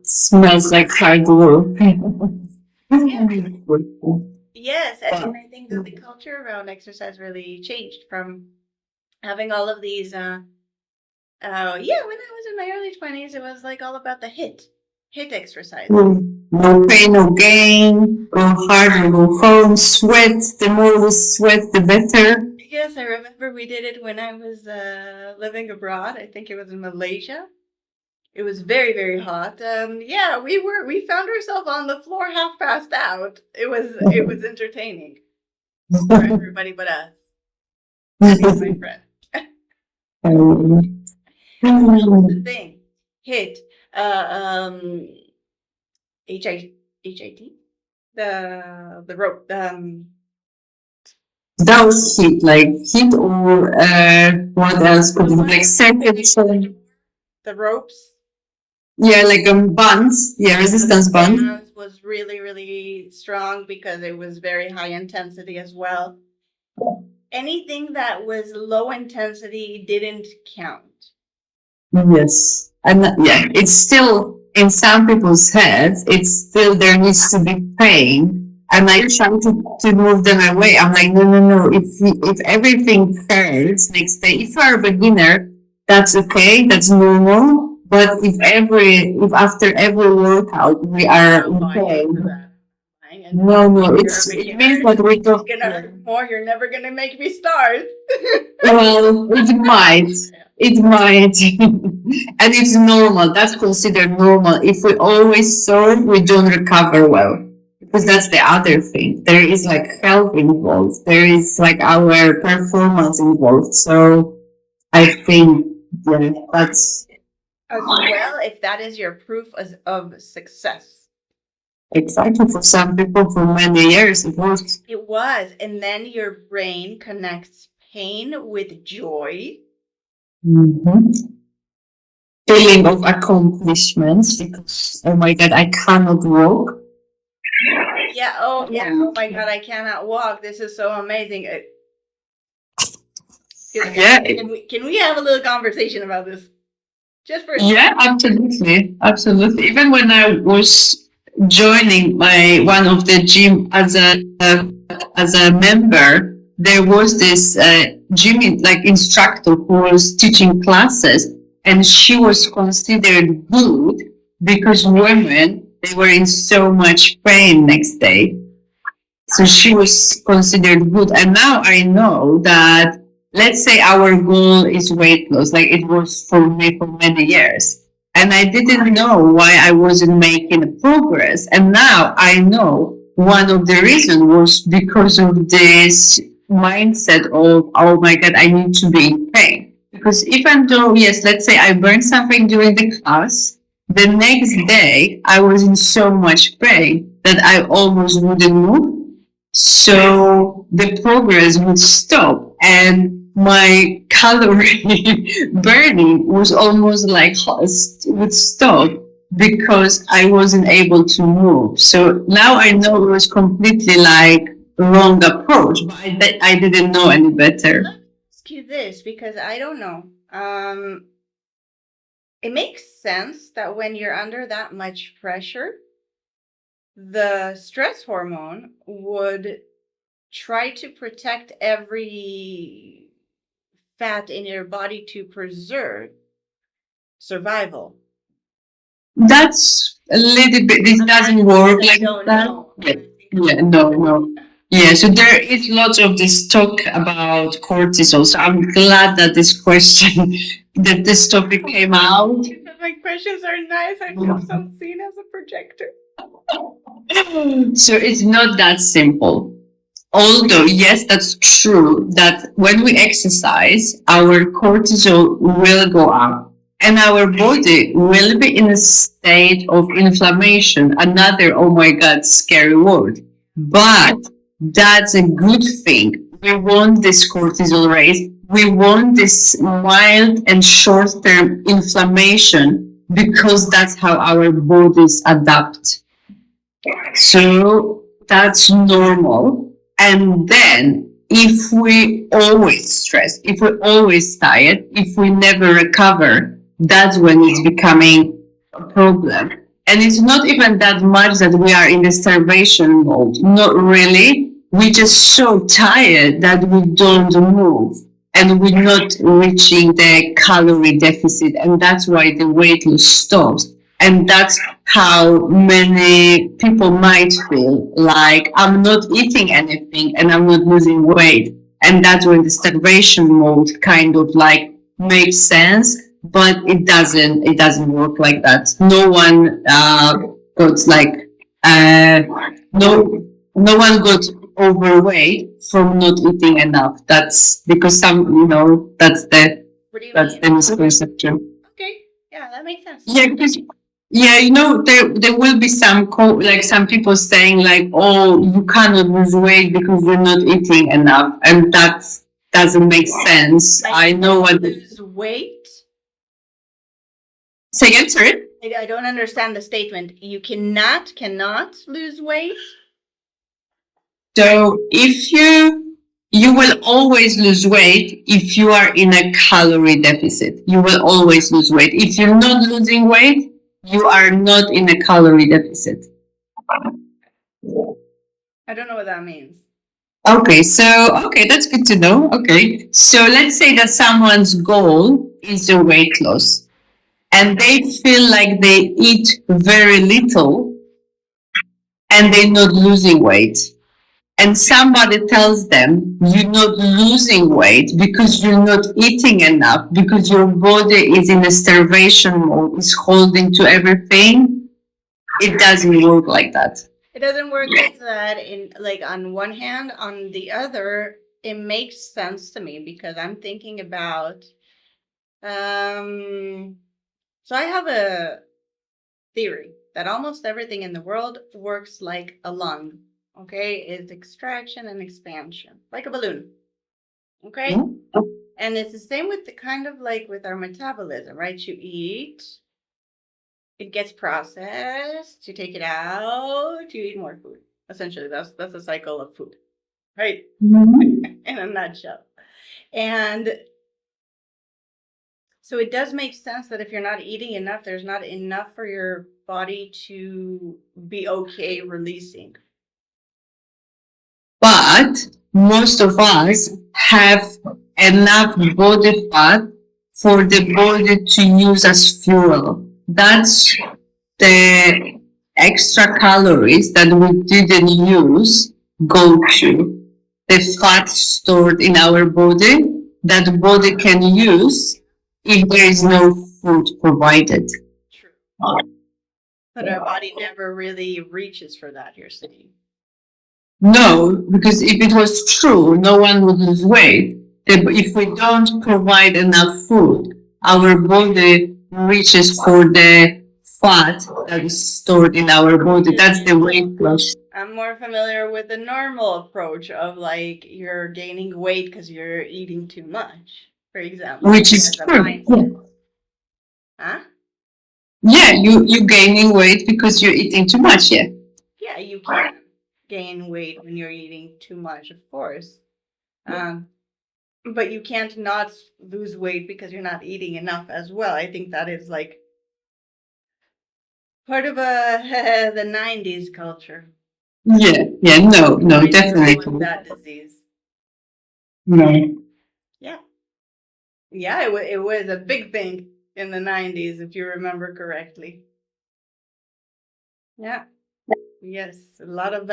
Smells like hard work.
Yeah. Yes, and I think that the culture around exercise really changed from having all of these. Yeah, when I was in my early 20s, it was like all about the hit exercise.
No pain, no gain. Go hard or go home. Sweat. The more we sweat, the better.
Yes, I remember we did it when I was living abroad. I think it was in Malaysia. It was very, very hot. Yeah, we found ourselves on the floor half passed out. It was entertaining for everybody but us. Me and my friend. That was the thing. Hit. Um HIT? The rope.
That was heat, like heat or what else could
The
be
one
like circuit.
the ropes.
Yeah, like buns. Yeah, resistance buns.
Dance was really, really strong because it was very high intensity as well. Anything that was low intensity didn't count.
Yes. And yeah, it's still in some people's heads, it's still there needs to be pain. And I trying to move them away. I'm like, no, no, no. If everything hurts next day, if you're a beginner, that's okay, that's normal. But if after every workout we are in pain, no, no, it means that we
It's
don't.
gonna hurt more. You're never gonna make me start.
Well, it might. It might. And it's normal. That's considered normal. If we always sore, we don't recover well. Because that's the other thing. There is like health involved. There is like our performance involved. So I think, yeah, that's
As well, if that is your proof of success.
exactly for some people for many years it was.
It was. And then your brain connects pain with joy.
Mhm. Feeling of accomplishments because, oh my God, I cannot walk.
Yeah. Oh, yeah. Oh my God, I cannot walk. This is so amazing.
Yeah,
Can we have a little conversation about this just for a second?
yeah, absolutely, absolutely. Even when I was joining my one of the gym as a member, there was this gym like instructor who was teaching classes, and she was considered good because women they were in so much pain next day. So she was considered good. And now I know that, let's say our goal is weight loss, like it was for me for many years. And I didn't know why I wasn't making progress. And now I know one of the reasons was because of this mindset of, oh my God, I need to be in pain. Because even though, yes, let's say I burned something during the class, the next day I was in so much pain that I almost wouldn't move, so the progress would stop and my calorie burning was almost like would stop because I wasn't able to move. So now I know it was completely like wrong approach, but I didn't know any better.
Ask you this because I don't know. It makes sense that when you're under that much pressure, the stress hormone would try to protect every fat in your body to preserve survival.
That's a little bit. This doesn't work like that. Yeah, yeah, no, no. Yeah, so there is lots of this talk about cortisol. So I'm glad that this question, that this topic came out.
My questions are nice. I feel so seen as a projector.
So it's not that simple. Although, yes, that's true that when we exercise, our cortisol will go up and our body will be in a state of inflammation. Another, oh my God, scary word. But that's a good thing. We want this cortisol raise. We want this mild and short term inflammation because that's how our bodies adapt. So that's normal. And then if we always stress, if we're always tired, if we never recover, that's when it's becoming a problem. And it's not even that much that we are in the starvation mode. Not really. We're just so tired that we don't move and we're not reaching the calorie deficit. And that's why the weight loss stops. And that's how many people might feel like I'm not eating anything and I'm not losing weight. And that's when the starvation mode kind of like makes sense, but it doesn't work like that. No one got like no no one got overweight from not eating enough. That's because some that's the misconception.
Okay, yeah, that makes sense.
Yeah, because yeah, there will be some like some people saying like, oh, you cannot lose weight because you're not eating enough, and that doesn't make sense.
Like,
I know what.
lose weight.
Say again, sorry.
I don't understand the statement. You cannot lose weight.
So if you will always lose weight if you are in a calorie deficit. You will always lose weight. If you're not losing weight, you are not in a calorie deficit.
I don't know what that means.
Okay, that's good to know. Okay, so let's say that someone's goal is the weight loss and they feel like they eat very little and they're not losing weight. And somebody tells them you're not losing weight because you're not eating enough, because your body is in a starvation mode, is holding to everything. It doesn't work like that.
It doesn't work like that. In like on one hand, on the other, it makes sense to me because I'm thinking about. So I have a theory that almost everything in the world works like a lung. Okay, it's extraction and expansion, like a balloon. Okay, and it's the same with the kind of like with our metabolism, right? You eat, it gets processed, you take it out, you eat more food. Essentially, that's a cycle of food, right? In a nutshell. And so it does make sense that if you're not eating enough, there's not enough for your body to be okay releasing.
But most of us have enough body fat for the body to use as fuel. That's the extra calories that we didn't use go to the fat stored in our body that body can use if there is no food provided.
True. But our body never really reaches for that, you're saying.
No, because if it was true, no one would lose weight. If we don't provide enough food, our body reaches for the fat that is stored in our body. That's the weight loss.
I'm more familiar with the normal approach of like you're gaining weight because you're eating too much, for example.
Which is true. Yeah.
Huh?
Yeah, you gaining weight because you're eating too much. Yeah.
Yeah, you can gain weight when you're eating too much, of course. But you can't not lose weight because you're not eating enough as well. I think that is like part of the 90s culture.
Yeah, yeah, no, no,
With
definitely.
that disease.
No.
Yeah. Yeah, it was a big thing in the 90s, if you remember correctly. Yeah. Yes, a lot of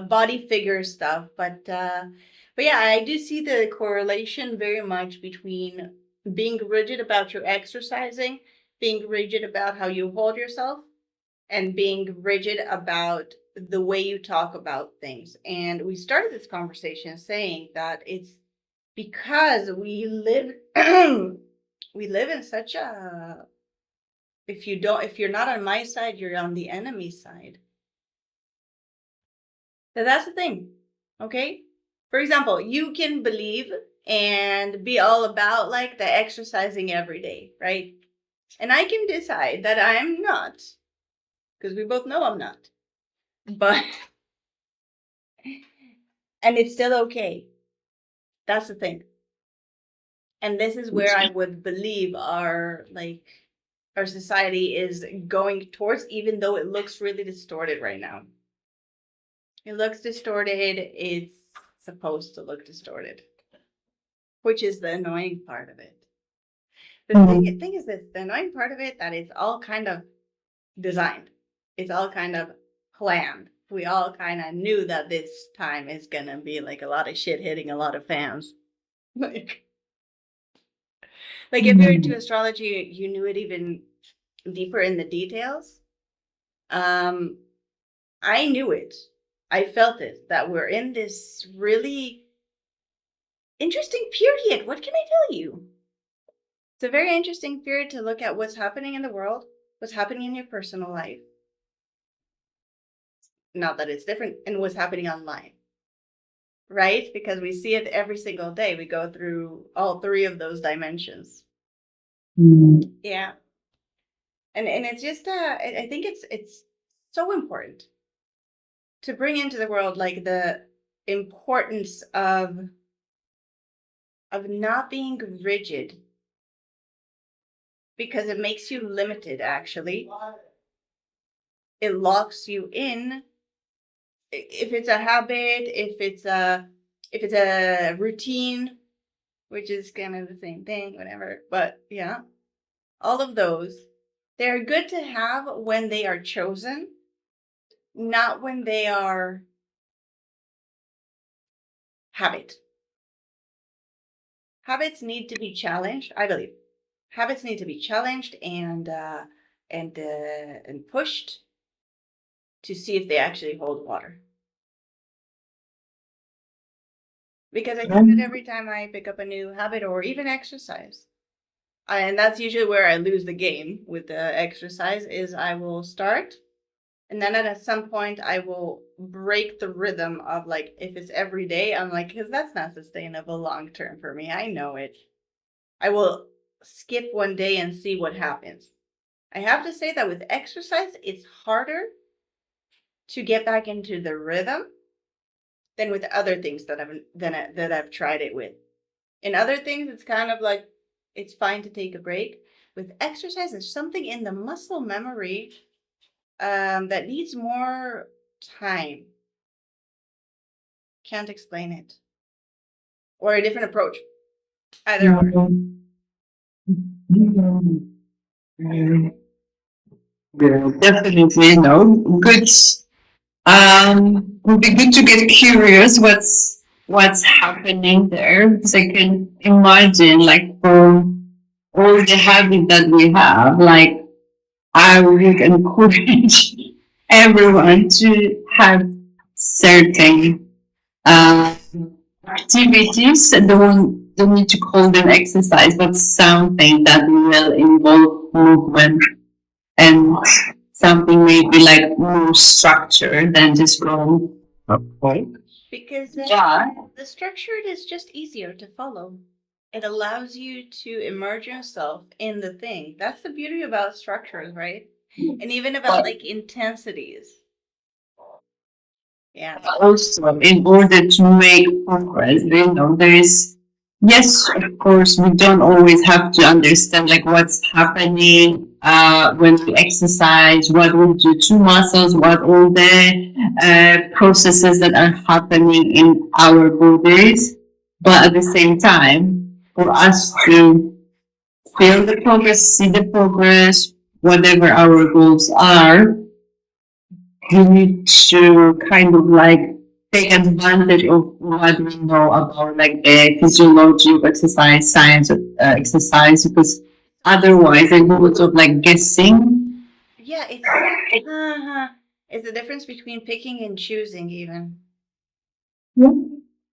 body figure stuff, but yeah, I do see the correlation very much between being rigid about your exercising, being rigid about how you hold yourself, and being rigid about the way you talk about things. And we started this conversation saying that it's because we live we live in such a, if you're not on my side, you're on the enemy side. So that's the thing. Okay? For example, you can believe and be all about like the exercising every day, right? And I can decide that I'm not, because we both know I'm not. But and it's still okay. That's the thing. And this is where I would believe our society is going towards, even though it looks really distorted right now. It looks distorted. It's supposed to look distorted, which is the annoying part of it. The thing is this, the annoying part of it, that it's all kind of designed. It's all kind of planned. We all kind of knew that this time is gonna be like a lot of shit hitting a lot of fans. like, if you're into astrology, you knew it even deeper in the details. Um, I knew it. I felt it, that we're in this really interesting period. What can I tell you? It's a very interesting period to look at what's happening in the world, what's happening in your personal life. Not that it's different, and what's happening online. Right? Because we see it every single day. We go through all three of those dimensions. Yeah. And it's just I think it's so important to bring into the world like the importance of not being rigid, because it makes you limited. Actually, it locks you in. If it's a habit, if it's a routine, which is kind of the same thing, whatever. But yeah, all of those, they're good to have when they are chosen, not when they are habit. Habits need to be challenged, I believe. Habits need to be challenged and pushed to see if they actually hold water. Because I think that every time I pick up a new habit or even exercise, and that's usually where I lose the game with the exercise, is I will start, and then at some point I will break the rhythm of like, if it's every day, I'm like, because that's not sustainable long term for me. I know it. I will skip one day and see what happens. I have to say that with exercise, it's harder to get back into the rhythm than with other things that I've tried it with. In other things, it's kind of like it's fine to take a break. With exercise, there's something in the muscle memory that needs more time. Can't explain it. Or a different approach. Either or.
Yeah, definitely no. Good. Would be good to get curious what's happening there because I can imagine like for all the habits that we have, like I would encourage everyone to have certain activities. Don't need to call them exercise, but something that will involve movement and something maybe like more structured than just going. Okay.
Because
Yeah.
the structured is just easier to follow. It allows you to immerse yourself in the thing. That's the beauty about structures, right? And even about like intensities. Yeah.
Also, in order to make progress, there is, yes, of course, we don't always have to understand like what's happening when we exercise, what we do to muscles, what all the processes that are happening in our bodies. But at the same time, for us to feel the progress, see the progress, whatever our goals are, you need to kind of like take advantage of what we know about like the physiology of exercise, science of exercise, because otherwise there's lots of like guessing.
Yeah, it's the difference between picking and choosing even.
Yeah.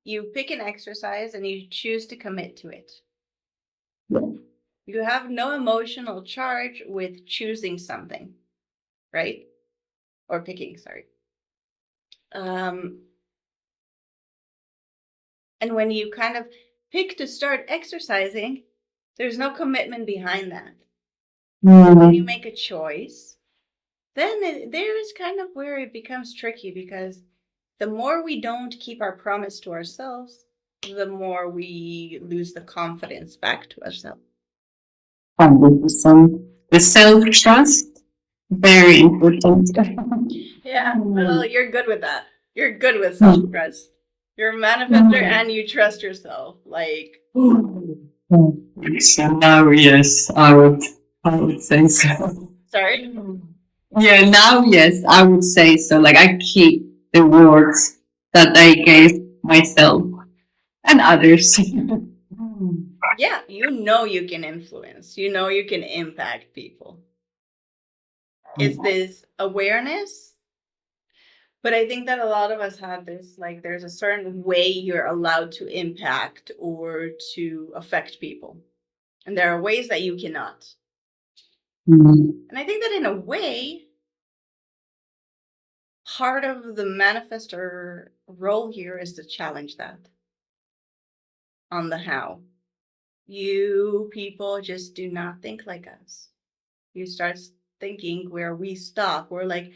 You pick an exercise and you choose to commit to it.
Yeah.
You have no emotional charge with choosing something, right? Or picking, sorry. Um, and when you kind of pick to start exercising, there's no commitment behind that. When you make a choice, then there is kind of where it becomes tricky because the more we don't keep our promise to ourselves, the more we lose the confidence back to ourselves.
100%. The self trust, very important.
Yeah, well, you're good with that. You're good with self trust. You're a manifester and you trust yourself. Like,
So now, yes, I would say so.
sorry?
Yeah, now, yes, I would say so. Like, I keep the words that I gave myself and others.
Yeah, you know you can influence, you know you can impact people. It's this awareness. But I think that a lot of us have this like, there's a certain way you're allowed to impact or to affect people. And there are ways that you cannot. And I think that in a way, part of the manifestor role here is to challenge that on the how. You people just do not think like us. You start thinking where we stop. We're like,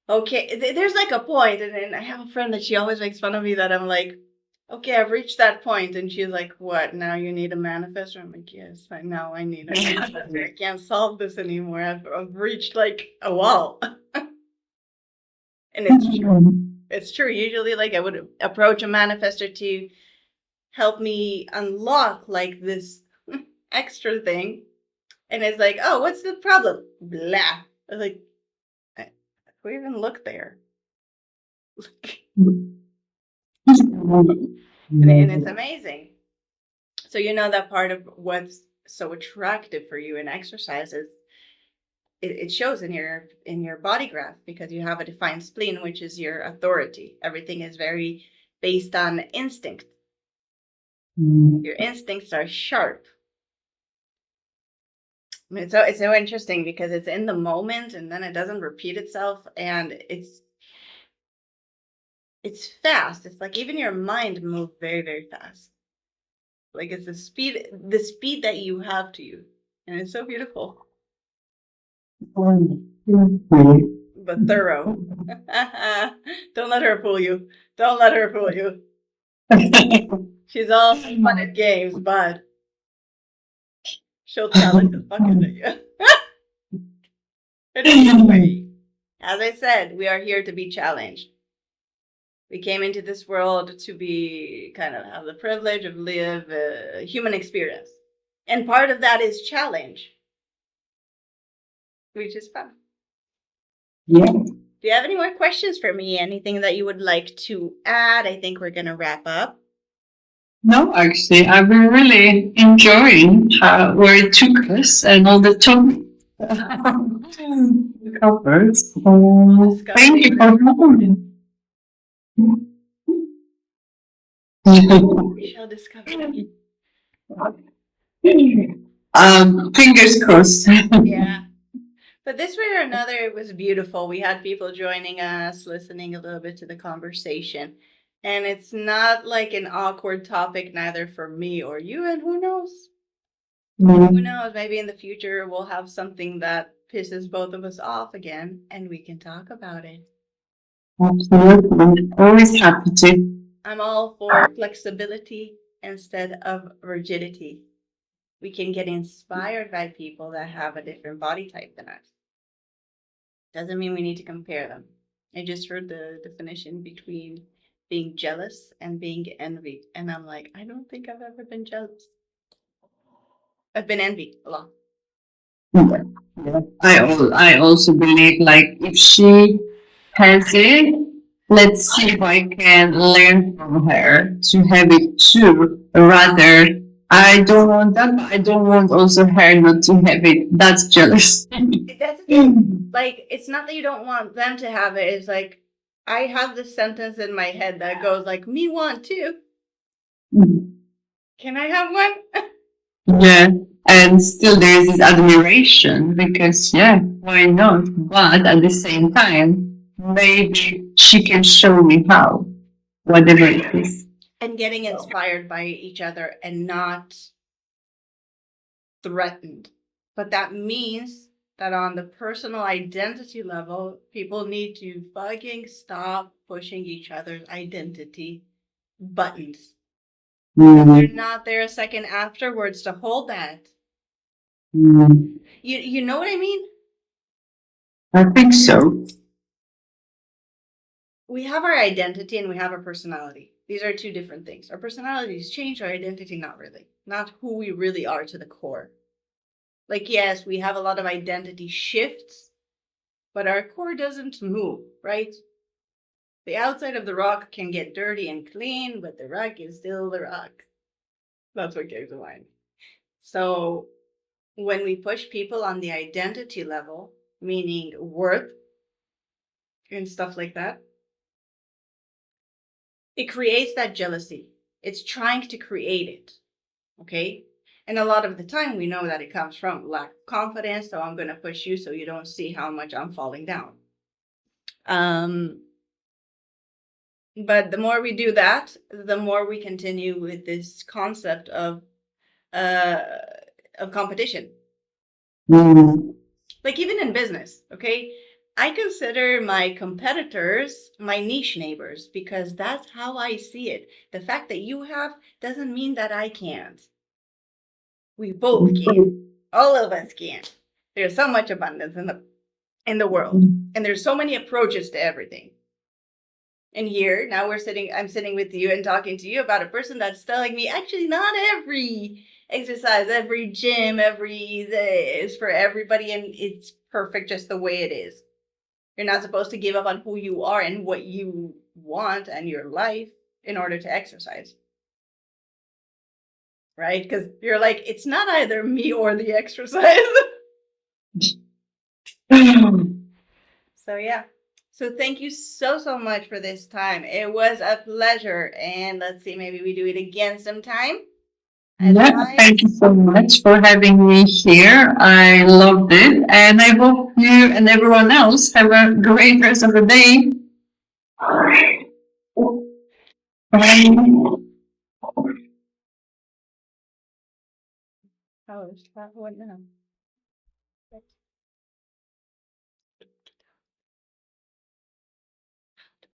okay, there's like a point, and then I have a friend that she always makes fun of me that I'm like, okay, I've reached that point, and she's like, what? Now you need a manifestor? I'm like, yes, I know I need a manifestor. I can't solve this anymore. I've reached like a wall, and it's true. It's true. Usually, like I would approach a manifestor to help me unlock like this extra thing, and it's like, oh, what's the problem? Blah. I was like, who even looked there? And it's amazing. So you know that part of what's so attractive for you in exercise is it shows in your body graph because you have a defined spleen, which is your authority. Everything is very based on instinct. Your instincts are sharp. I mean, it's so interesting because it's in the moment and then it doesn't repeat itself and it's fast. It's like even your mind moves very, very fast. Like it's the speed that you have to you. And it's so beautiful. But thorough. Don't let her fool you. Don't let her fool you. She's all fun at games, but she'll challenge the fuck out of you. But anyway, as I said, we are here to be challenged. We came into this world to be kind of have the privilege of live a human experience. And part of that is challenge, which is fun.
Yeah.
Do you have any more questions for me? Anything that you would like to add? I think we're going to wrap up.
No, actually, I've been really enjoying where it took us and all the topics we covered. So thank you for having
We shall discover.
me. Fingers crossed.
Yeah. But this way or another, it was beautiful. We had people joining us, listening a little bit to the conversation. And it's not like an awkward topic, neither for me or you. And who knows? Who knows? Maybe in the future we'll have something that pisses both of us off again and we can talk about it.
Absolutely. Always happy to.
I'm all for flexibility instead of rigidity. We can get inspired by people that have a different body type than us. Doesn't mean we need to compare them. I just heard the definition between being jealous and being envied. And I'm like, I don't think I've ever been jealous. I've been envied a lot.
Yeah. Yeah. I also believe like if she has it, let's see if I can learn from her to have it too. Rather, I don't want that, but I don't want also her not to have it. That's jealous.
That's the thing. Like, it's not that you don't want them to have it. It's like, I have this sentence in my head that goes like, me want too. Can I have one?
Yeah. And still there is this admiration because yeah, why not? But at the same time, maybe she can show me how, whatever it is.
And getting inspired by each other and not threatened. But that means that on the personal identity level, people need to fucking stop pushing each other's identity buttons. They're not there a second afterwards to hold that. You know what I mean?
I think so.
We have our identity and we have our personality. These are two different things. Our personalities change, our identity not really. Not who we really are to the core. Like, yes, we have a lot of identity shifts, but our core doesn't move, right? The outside of the rock can get dirty and clean, but the rock is still the rock. That's what came to mind. So when we push people on the identity level, meaning worth and stuff like that, it creates that jealousy. It's trying to create it. Okay. And a lot of the time we know that it comes from lack of confidence. So I'm going to push you so you don't see how much I'm falling down. But the more we do that, the more we continue with this concept uh, of competition. Like even in business, okay? I consider my competitors my niche neighbors because that's how I see it. The fact that you have doesn't mean that I can't. We both can. All of us can. There's so much abundance in the world, and there's so many approaches to everything. And here, now I'm sitting with you and talking to you about a person that's telling me actually not every exercise, every gym, every is for everybody and it's perfect just the way it is. You're not supposed to give up on who you are and what you want and your life in order to exercise. Right? Because you're like, it's not either me or the exercise. So yeah. So thank you so much for this time. It was a pleasure. And let's see, maybe we do it again sometime.
Yeah, thank you so much for having me here. I loved it, and I hope you and everyone else have a great rest of the day. Bye.
Oh, it's not what now?